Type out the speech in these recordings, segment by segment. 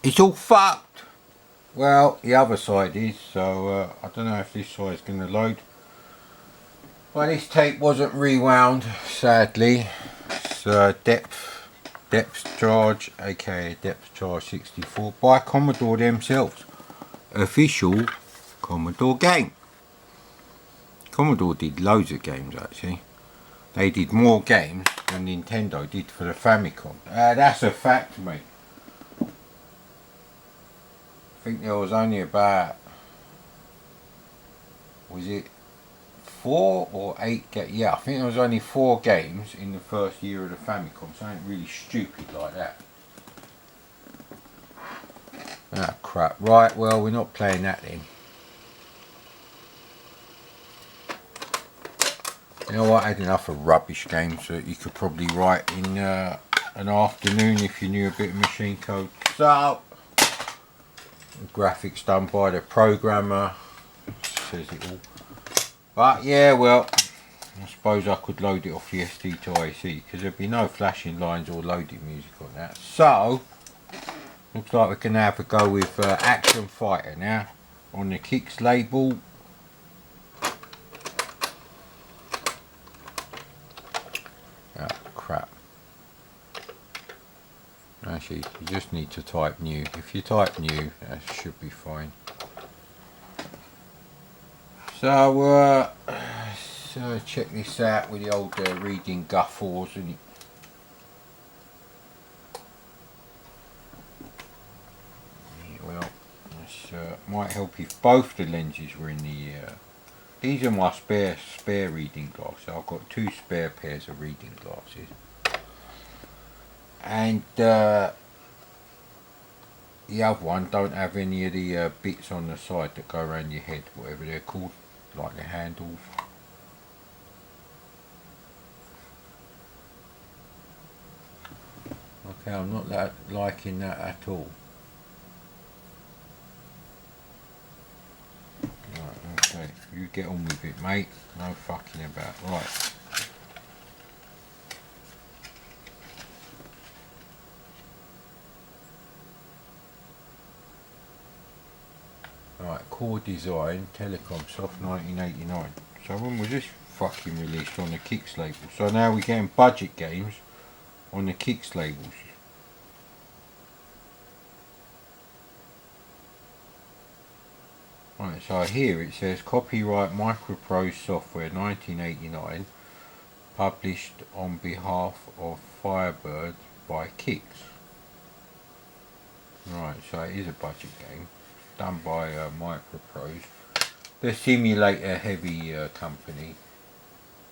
It's all fucked. Well, the other side is, so I don't know if this side's going to load. Well, this tape wasn't rewound, sadly. It's depth charge, aka depth charge 64, by Commodore themselves. Official Commodore game. Commodore did loads of games actually. They did more games than Nintendo did for the Famicom. That's a fact, mate. I think there was only about, was it 4 or 8 yeah, I think there was only 4 games in the first year of the Famicom. Something really stupid like that. Ah, crap. Right, well, we're not playing that then. You know what, I had enough of rubbish games that you could probably write in an afternoon if you knew a bit of machine code. So, graphics done by the programmer, says it all. But yeah, well, I suppose I could load it off the SD to AC because there'd be no flashing lines or loading music on that. So, looks like we can have a go with Action Fighter now on the Kicks label. Oh crap. Actually, you just need to type new. If you type new, that should be fine. So, check this out with the old reading guffors, and well, this might help if both the lenses were in the. These are my spare reading glasses. I've got 2 spare pairs of reading glasses, and the other one don't have any of the bits on the side that go around your head, whatever they're called, like the handles. Okay, I'm not liking that at all. Right, okay, you get on with it, mate. No fucking about. Right. Right, Core Design, Telecom Soft 1989. So when was this fucking released on the Kicks label? So now we're getting budget games on the Kicks labels. Right, so here it says copyright Microprose Software 1989, published on behalf of Firebird by Kicks. Right, so it is a budget game, done by Microprose, the simulator heavy company.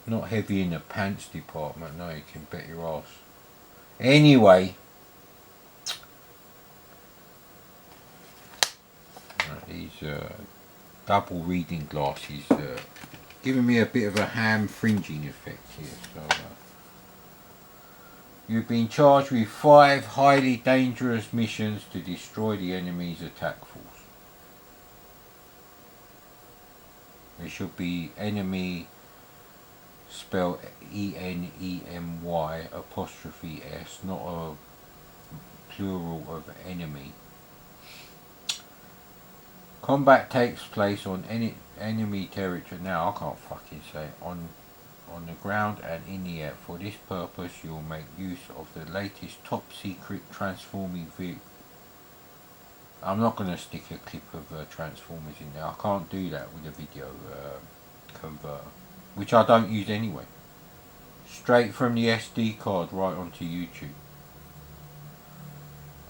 Not heavy in the pants department, no, you can bet your ass. Anyway, these double reading glasses giving me a bit of a ham fringing effect here. So you've been charged with 5 highly dangerous missions to destroy the enemy's attack force. There should be enemy spelled ENEMY apostrophe S, not a plural of enemy. Combat takes place on any enemy territory. Now I can't fucking say it. On the ground and in the air. For this purpose, you'll make use of the latest top secret transforming vehicle. I'm not going to stick a clip of Transformers in there. I can't do that with a video converter, which I don't use anyway. Straight from the SD card right onto YouTube.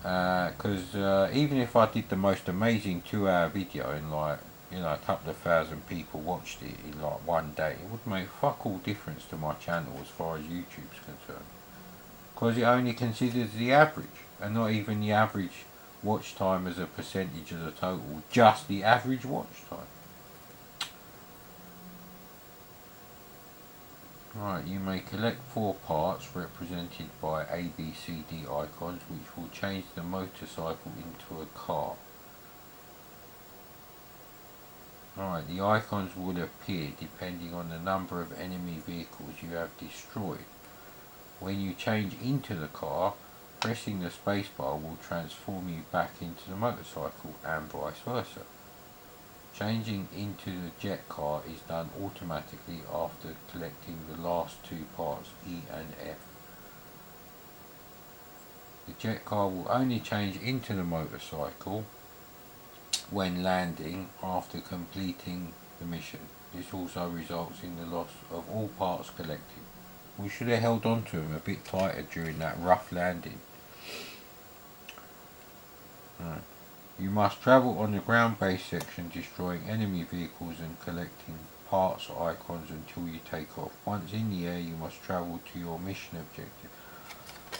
Because even if I did the most amazing 2-hour video and like, you know, a couple of thousand people watched it in like one day, it would make fuck all difference to my channel as far as YouTube's concerned. Because it only considers the average, and not even the average watch time as a percentage of the total, just the average watch time. Right, you may collect 4 parts represented by A, B, C, D icons, which will change the motorcycle into a car. Alright, the icons will appear depending on the number of enemy vehicles you have destroyed. When you change into the car, Pressing the spacebar will transform you back into the motorcycle and vice versa. Changing into the jet car is done automatically after collecting the last two parts, E and F. The jet car will only change into the motorcycle when landing after completing the mission. This also results in the loss of all parts collected. We should have held on to them a bit tighter during that rough landing. Right. You must travel on the ground-based section, destroying enemy vehicles and collecting parts or icons until you take off. Once in the air, you must travel to your mission objective.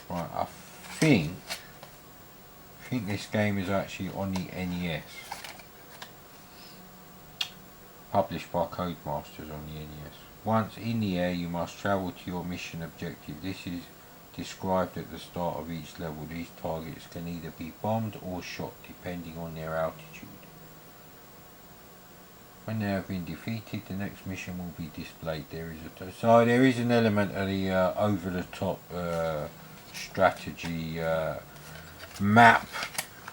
Right, I think this game is actually on the NES. Published by Codemasters on the NES. Once in the air, you must travel to your mission objective. This is described at the start of each level. These targets can either be bombed or shot depending on their altitude. When they have been defeated, the next mission will be displayed. There is an element of the over-the-top strategy map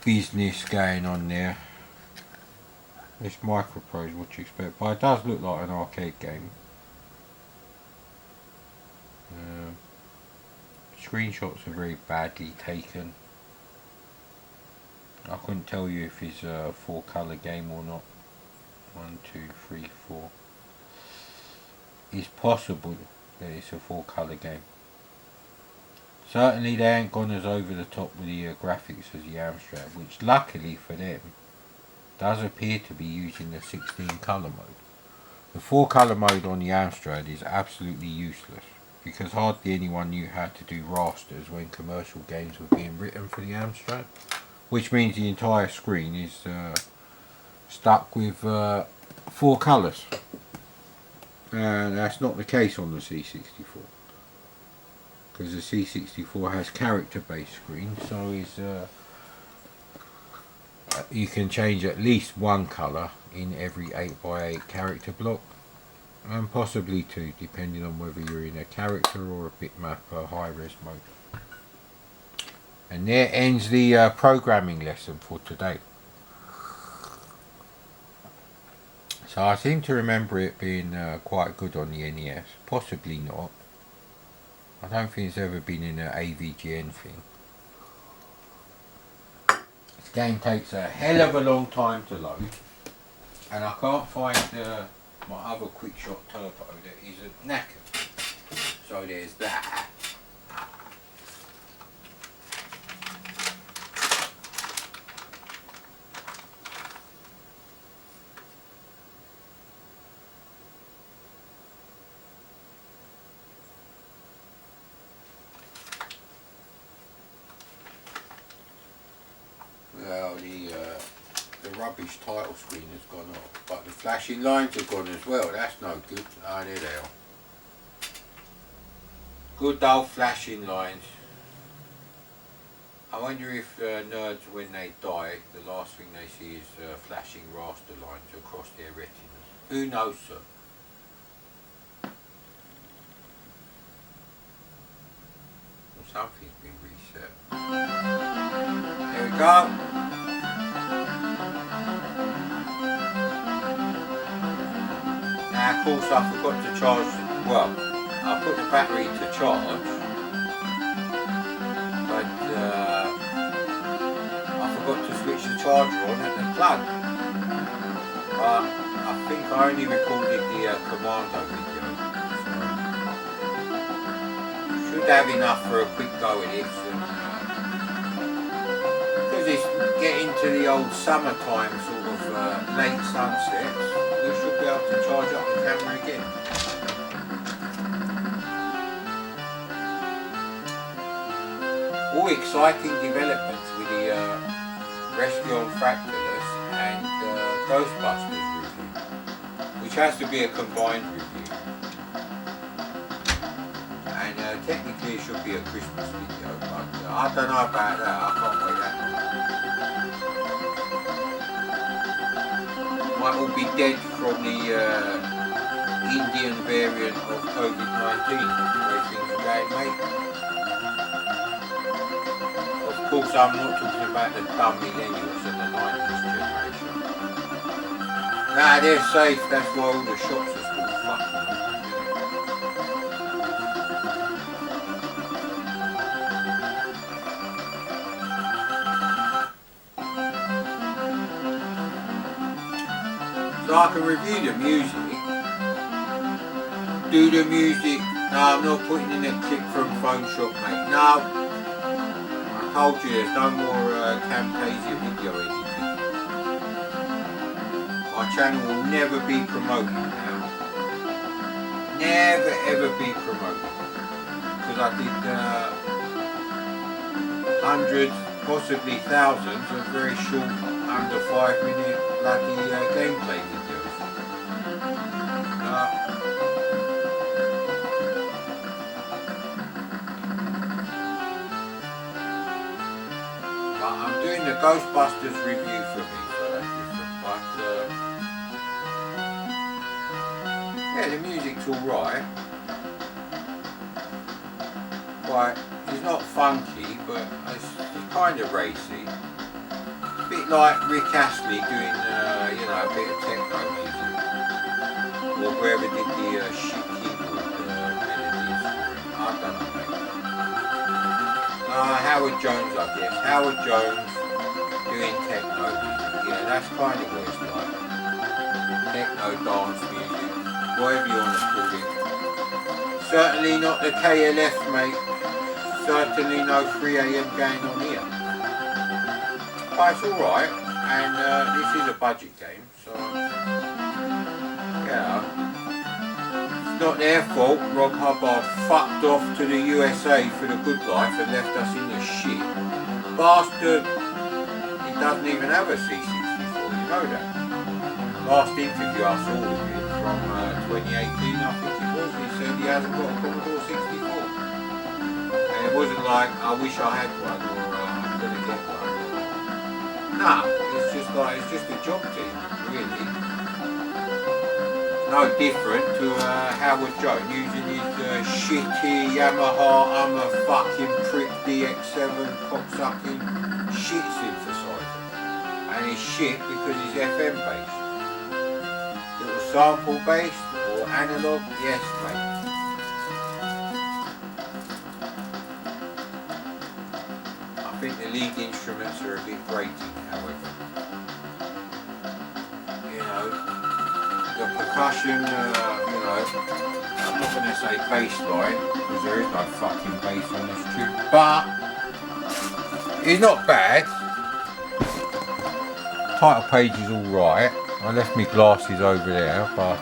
business going on there. It's microprose, what you expect, but it does look like an arcade game. Screenshots are very badly taken. I couldn't tell you if it's a 4-colour game or not. 1, 2, 3, 4. It's possible that it's a 4-colour game. Certainly they ain't gone as over the top with the graphics as the Amstrad, which luckily for them does appear to be using the 16-colour mode. The 4-colour mode on the Amstrad is absolutely useless, because hardly anyone knew how to do rasters when commercial games were being written for the Amstrad, which means the entire screen is stuck with 4 colours, and that's not the case on the C64, because the C64 has character-based screen, so is you can change at least one colour in every 8x8 character block, and possibly 2 depending on whether you're in a character or a bitmap high-res mode. And there ends the programming lesson for today. So I seem to remember it being quite good on the NES, possibly not. I don't think it's ever been in an AVGN thing. This game takes a hell of a long time to load, and I can't find my other Quickshot Turbo that isn't knackered. So there's that. Well, the rubbish title screen has gone off, but the flashing lines have gone as well. That's no good. Ah, there they are. Good old flashing lines. I wonder if nerds, when they die, the last thing they see is flashing raster lines across their retinas. Who knows, sir? Well, something's been reset. There we go. Now, of course, I forgot to charge. Well, I put the battery to charge, but I forgot to switch the charger on at the plug. I think I only recorded the Commodore video, so should have enough for a quick go at it. Because it's getting to the old summertime sort of late sunsets, we should be able to charge up the camera again. All exciting developments with the Rescue on Fractalus and Ghostbusters review, which has to be a combined review. And technically it should be a Christmas video, but I don't know about that. I can't wait that long. Might all be dead from the Indian variant of COVID-19, where things are going, mate. I'm not talking about the dumb millennials and the 90s generation. Nah, they're safe, that's why all the shops are still fucking. So I can review the music, do the music. No, I'm not putting in a clip from Phone Shop, mate. No, I told you there's no more Camtasia video editing. My channel will never be promoted now. Never ever be promoted. Because I did hundreds, possibly thousands of very short, under 5 minute bloody gameplay videos. But I'm doing the Ghostbusters review for me, so that's different. But yeah, the music's alright. Right, it's not funky, but it's kind of racy. A bit like Rick Astley doing, you know, a bit of techno music, or whoever did the shit keyboard melodies for him. I don't know, mate. Howard Jones, I guess. Howard Jones doing techno music. Yeah, that's kind of what it's like. Techno dance music, whatever you want to call it. Certainly not the KLF, mate. Certainly no 3 AM going on here. But it's alright, and this is a budget game, so yeah. It's not their fault Rob Hubbard fucked off to the USA for the good life and left us in the shit. Bastard! He doesn't even have a C64, you know that. Last interview I saw with him from 2018, I think it was, he said he hasn't got a Commodore 64. It wasn't like, I wish I had one, or I'm going to get one. Nah, it's just like, it's just a job team, really. No different to Howard Jones using his shitty Yamaha, I'm a fucking prick DX7 cocksucking shit synthesizer. And it's shit because it's FM based. It was sample based or analog, yes mate. I think the lead instruments are a bit grating, however. You know, the percussion, you know, I'm not going to say bass line, because there is no fucking bass on this tube, but it's not bad. Title page is alright. I left my glasses over there, but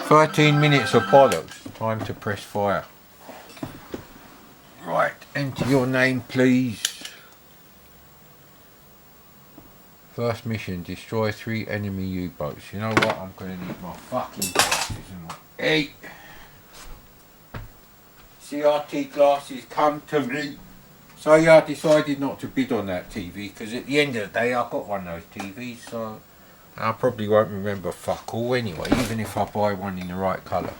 13 minutes of bollocks. Time to press fire. Right, enter your name please. First mission, destroy 3 enemy U-boats. You know what, I'm going to need my fucking glasses and my... Hey! CRT glasses, come to me. So yeah, I decided not to bid on that TV, because at the end of the day I got one of those TVs, so I probably won't remember fuck all anyway, even if I buy one in the right colour.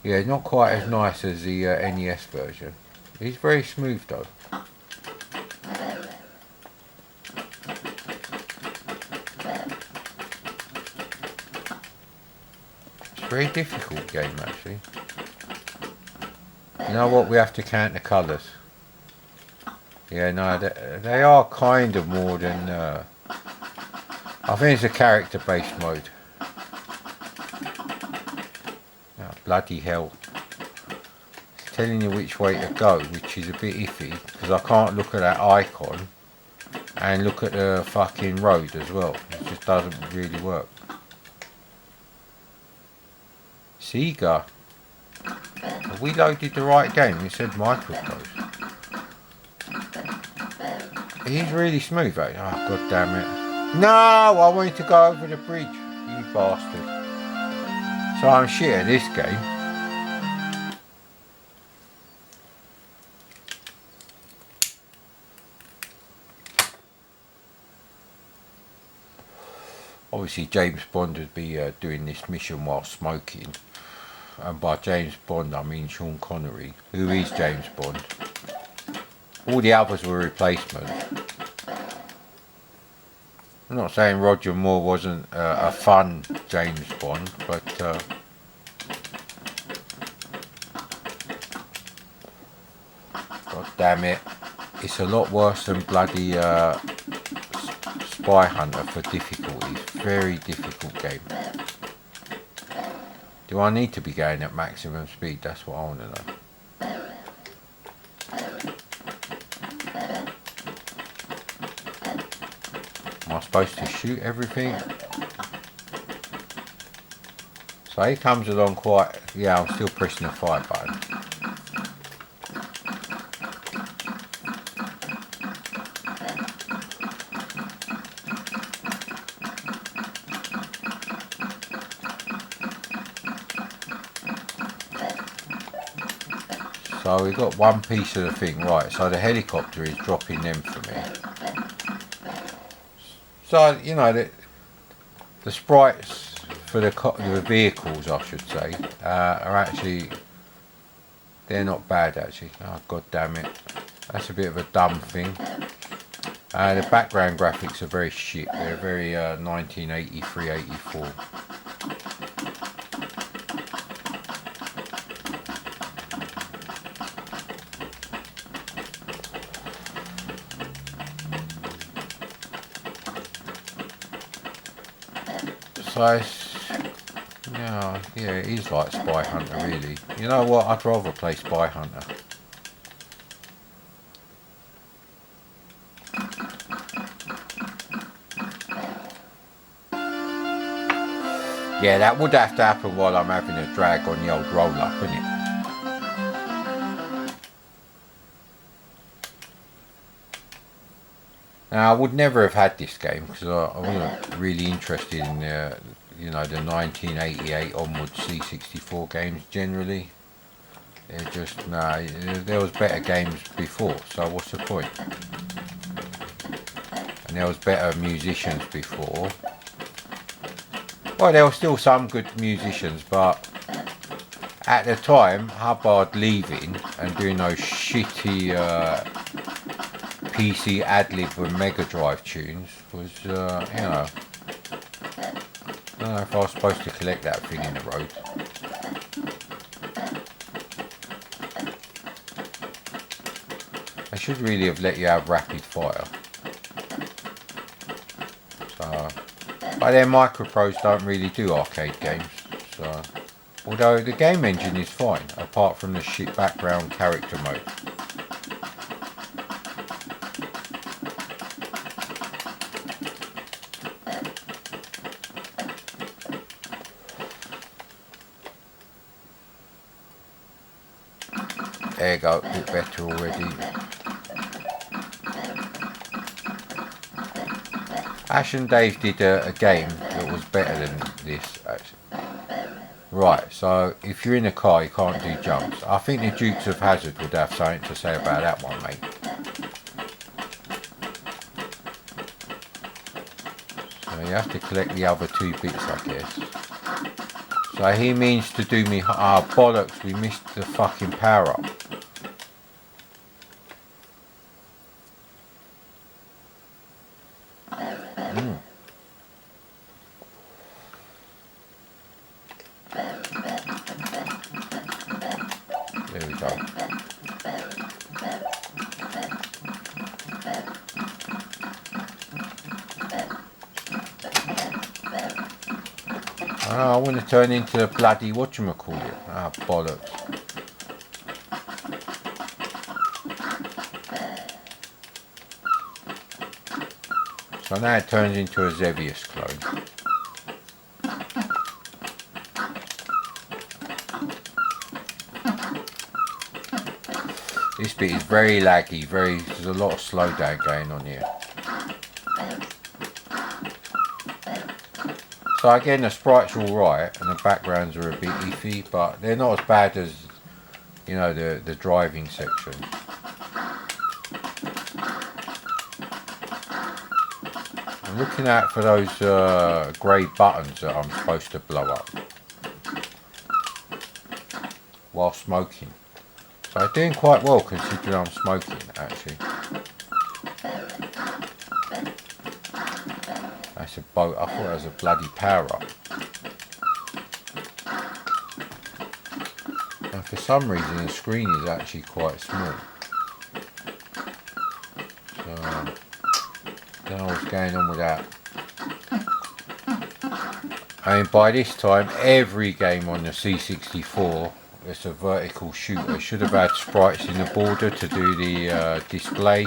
Yeah, not quite as nice as the NES version. It's very smooth though. It's a very difficult game actually. You know what, we have to count the colours. Yeah, no, they are kind of more than... I think it's a character-based mode. Oh, bloody hell. It's telling you which way to go, which is a bit iffy, because I can't look at that icon and look at the fucking road as well. It just doesn't really work. Sega. Have we loaded the right game? It said microdose. He's really smooth, eh? Oh, god damn it. No, I wanted to go over the bridge, you bastard. So I'm shit at this game. Obviously James Bond would be doing this mission while smoking. and by James Bond I mean Sean Connery, who is James Bond. All the others were replacements. I'm not saying Roger Moore wasn't a fun James Bond, but god damn it, it's a lot worse than bloody Spy Hunter for difficulties. Very difficult game. Do I need to be going at maximum speed? That's what I want to know. Am I supposed to shoot everything? So he comes along quite... Yeah, I'm still pressing the fire button. So we got one piece of the thing, right, so the helicopter is dropping them for me. So, you know, the sprites for the vehicles, I should say, are actually, they're not bad actually. Oh, god damn it. That's a bit of a dumb thing. The background graphics are very shit. They're very 1983-84. So yeah, it is like Spy Hunter really. You know what, I'd rather play Spy Hunter. Yeah, that would have to happen while I'm having a drag on the old roll-up, wouldn't it? Now, I would never have had this game because I wasn't really interested in you know, the 1988 onward C64 games generally. They're just, nah, there was better games before, so what's the point? And there was better musicians before. Well, there were still some good musicians, but at the time, Hubbard leaving and doing those shitty PC ad-lib and Mega Drive tunes was, you know, I don't know if I was supposed to collect that thing in the road. They should really have let you have rapid fire. So, but their micropros don't really do arcade games. So, although the game engine is fine, apart from the shit background character mode. There you go, a bit better already. Ash and Dave did a game that was better than this actually. Right, so if you're in a car you can't do jumps. I think the Dukes of Hazzard would have something to say about that one, mate. So you have to collect the other two bits, I guess. So he means to do me... Ah, bollocks, we missed the fucking power up. There we go. Oh, I want to turn into a bloody whatchamacallit. Ah, bollocks. So now it turns into a Xevious clone. This bit is very laggy, there's a lot of slowdown going on here. So again, the sprites are alright and the backgrounds are a bit iffy, but they're not as bad as, you know, the driving section. I'm looking out for those grey buttons that I'm supposed to blow up. while smoking. So doing quite well considering I'm smoking actually. That's a boat. I thought it was a bloody power up. And for some reason the screen is actually quite small. So I don't know what's going on with that. I mean, by this time every game on the C64, it's a vertical shooter. It should have had sprites in the border to do the display.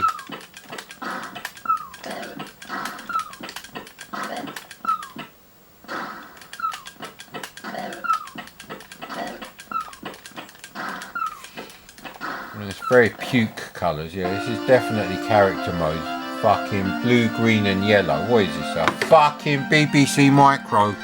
And it's very puke colours. Yeah, this is definitely character mode. Fucking blue, green and yellow. What is this? A fucking BBC Micro